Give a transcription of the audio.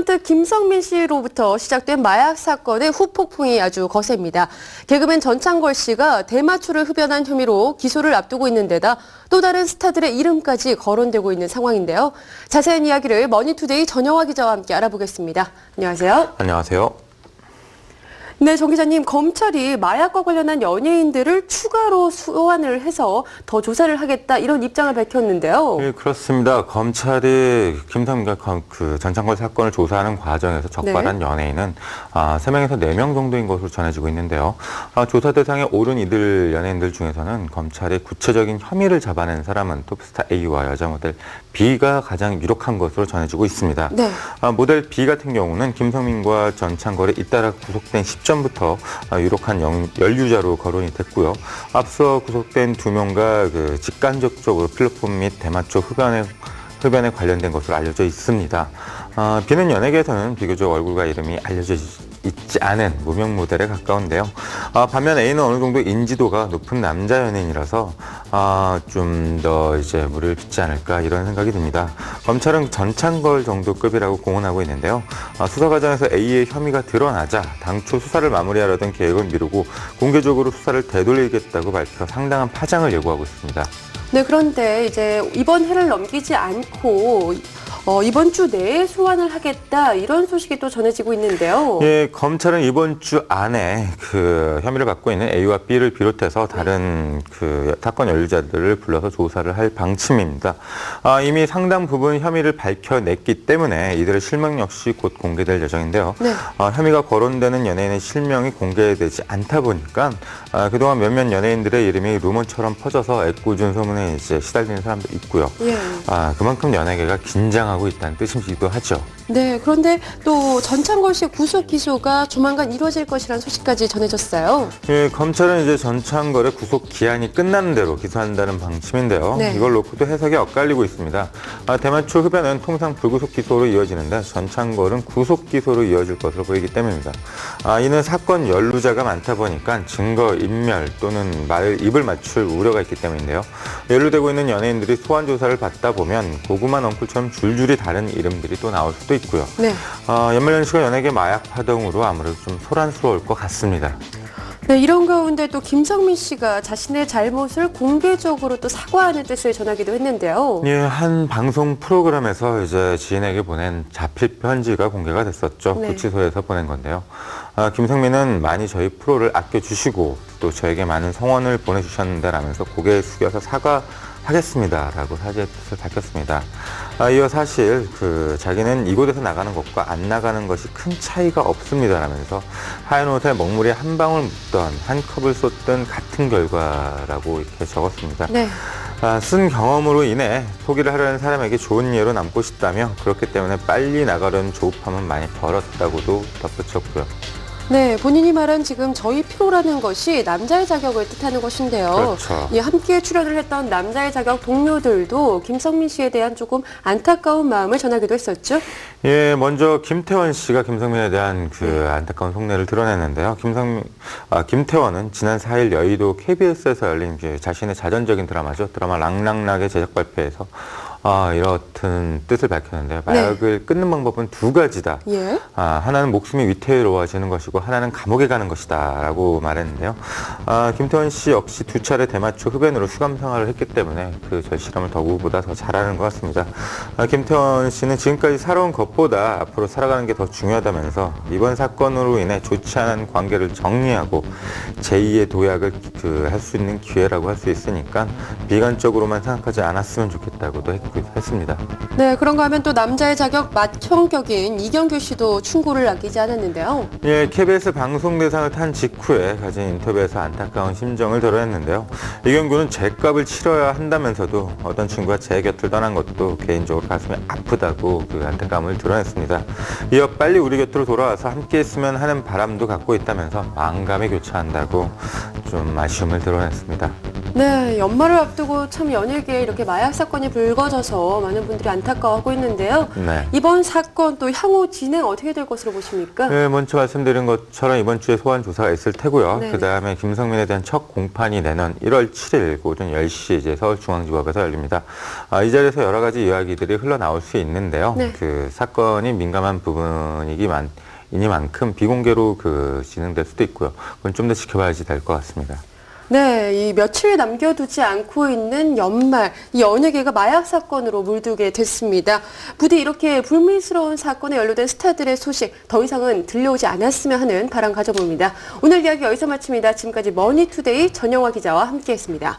탤런트 김성민 씨로부터 시작된 마약 사건의 후폭풍이 아주 거셉니다. 개그맨 전창걸 씨가 대마초를 흡연한 혐의로 기소를 앞두고 있는 데다 또 다른 스타들의 이름까지 거론되고 있는 상황인데요. 자세한 이야기를 머니투데이 전영화 기자와 함께 알아보겠습니다. 안녕하세요. 안녕하세요. 네, 정 기자님, 검찰이 마약과 관련한 연예인들을 추가로 소환을 해서 더 조사를 하겠다 이런 입장을 밝혔는데요. 네, 그렇습니다. 검찰이 김성민 전창걸 사건을 조사하는 과정에서 적발한 연예인은 3명에서 4명 정도인 것으로 전해지고 있는데요. 조사 대상에 오른 이들 연예인들 중에서는 검찰이 구체적인 혐의를 잡아낸 사람은 톱스타 A와 여자 모델 B가 가장 유력한 것으로 전해지고 있습니다. 네. 모델 B 같은 경우는 김성민과 전창걸이 잇따라 구속된 시점부터 유력한 연루자로 거론이 됐고요. 앞서 구속된 2명과 직간접적으로 필로폰 및 대마초 흡연에 관련된 것으로 알려져 있습니다. B는 연예계에서는 비교적 얼굴과 이름이 알려져 있지 않은 무명 모델에 가까운데요. 반면 A는 어느 정도 인지도가 높은 남자 연예인이라서 좀 더 무리를 빚지 않을까 이런 생각이 듭니다. 검찰은 전창걸 정도급이라고 공언하고 있는데요. 수사 과정에서 A의 혐의가 드러나자 당초 수사를 마무리하려던 계획을 미루고 공개적으로 수사를 되돌리겠다고 밝혀 상당한 파장을 예고하고 있습니다. 네, 그런데 이제 이번 해를 넘기지 않고 이번 주 내에 소환을 하겠다 이런 소식이 또 전해지고 있는데요. 예, 검찰은 이번 주 안에 혐의를 받고 있는 A와 B를 비롯해서 다른 사건 연루자들을 불러서 조사를 할 방침입니다. 이미 상당 부분 혐의를 밝혀냈기 때문에 이들의 실명 역시 곧 공개될 예정인데요. 네. 혐의가 거론되는 연예인의 실명이 공개되지 않다 보니까 그동안 몇몇 연예인들의 이름이 루머처럼 퍼져서 애꿎은 소문에 시달리는 사람도 있고요. 예. 그만큼 연예계가 긴장하고 있다는 뜻이기도 하죠. 네, 그런데 또 전창걸 씨 구속 기소가 조만간 이루어질 것이라는 소식까지 전해졌어요. 예, 검찰은 이제 전창걸의 구속 기한이 끝나는 대로 기소한다는 방침인데요. 네. 이걸 놓고도 해석이 엇갈리고 있습니다. 대마초 흡연은 통상 불구속 기소로 이어지는데 전창걸은 구속 기소로 이어질 것으로 보이기 때문입니다. 이는 사건 연루자가 많다 보니까 증거 인멸 또는 입을 맞출 우려가 있기 때문인데요. 연루되고 있는 연예인들이 소환 조사를 받다 보면 고구마 넝쿨처럼 줄줄이 다른 이름들이 또 나올 수도 있고요. 네. 연말연시가 연예계 마약 파동으로 아무래도 좀 소란스러울 것 같습니다. 네, 이런 가운데 또 김성민 씨가 자신의 잘못을 공개적으로 또 사과하는 뜻을 전하기도 했는데요. 예, 한 방송 프로그램에서 이제 지인에게 보낸 자필 편지가 공개가 됐었죠. 네. 구치소에서 보낸 건데요. 김성민은 많이 저희 프로를 아껴주시고 또 저에게 많은 성원을 보내주셨는데라면서 고개 숙여서 사과하겠습니다라고 사죄의 뜻을 밝혔습니다. 이어 사실 자기는 이곳에서 나가는 것과 안 나가는 것이 큰 차이가 없습니다라면서 하얀 옷에 먹물이 한 방울 묻던 한 컵을 쏟던 같은 결과라고 이렇게 적었습니다. 네. 쓴 경험으로 인해 포기를 하려는 사람에게 좋은 예로 남고 싶다며 그렇기 때문에 빨리 나가려는 조급함은 많이 벌었다고도 덧붙였고요. 네, 본인이 말한 지금 저희 프로라는 것이 남자의 자격을 뜻하는 것인데요. 그렇죠. 예, 함께 출연을 했던 남자의 자격 동료들도 김성민 씨에 대한 조금 안타까운 마음을 전하기도 했었죠. 예, 먼저 김태원 씨가 김성민에 대한 안타까운 속내를 드러냈는데요. 김태원은 지난 4일 여의도 KBS에서 열린 자신의 자전적인 드라마죠. 드라마 랑랑락의 제작 발표에서 이렇든 뜻을 밝혔는데요. 마약을 끊는 방법은 두 가지다. 예. 하나는 목숨이 위태로워지는 것이고 하나는 감옥에 가는 것이다 라고 말했는데요. 김태원 씨 역시 2차례 대마초 흡연으로 수감 생활을 했기 때문에 절실함을 더구보다 더 잘 아는 것 같습니다. 김태원 씨는 지금까지 살아온 것보다 앞으로 살아가는 게 더 중요하다면서 이번 사건으로 인해 좋지 않은 관계를 정리하고 제2의 도약을 할 수 있는 기회라고 할 수 있으니까 비관적으로만 생각하지 않았으면 좋겠다고도 했습니다. 네, 그런가 하면 또 남자의 자격 맏형격인 이경규 씨도 충고를 아끼지 않았는데요. 예, KBS 방송 대상을 탄 직후에 가진 인터뷰에서 안타까운 심정을 드러냈는데요. 이경규는 죗값을 치러야 한다면서도 어떤 친구가 제 곁을 떠난 것도 개인적으로 가슴이 아프다고 안타까움을 드러냈습니다. 이어 빨리 우리 곁으로 돌아와서 함께 했으면 하는 바람도 갖고 있다면서 만감이 교차한다고 좀 아쉬움을 드러냈습니다. 네, 연말을 앞두고 참 연예계에 이렇게 마약 사건이 불거져서 많은 분들이 안타까워하고 있는데요. 네. 이번 사건 또 향후 진행 어떻게 될 것으로 보십니까? 네, 먼저 말씀드린 것처럼 이번 주에 소환 조사가 있을 테고요. 네네. 그다음에 김성민에 대한 첫 공판이 내년 1월 7일 오전 10시에 이제 서울중앙지법에서 열립니다. 이 자리에서 여러 가지 이야기들이 흘러나올 수 있는데요. 네. 그 사건이 민감한 이니만큼 비공개로 진행될 수도 있고요. 그건 좀 더 지켜봐야지 될 것 같습니다. 네, 이 며칠 남겨두지 않고 있는 연말, 이 연예계가 마약 사건으로 물들게 됐습니다. 부디 이렇게 불미스러운 사건에 연루된 스타들의 소식 더 이상은 들려오지 않았으면 하는 바람 가져봅니다. 오늘 이야기 여기서 마칩니다. 지금까지 머니투데이 전영화 기자와 함께했습니다.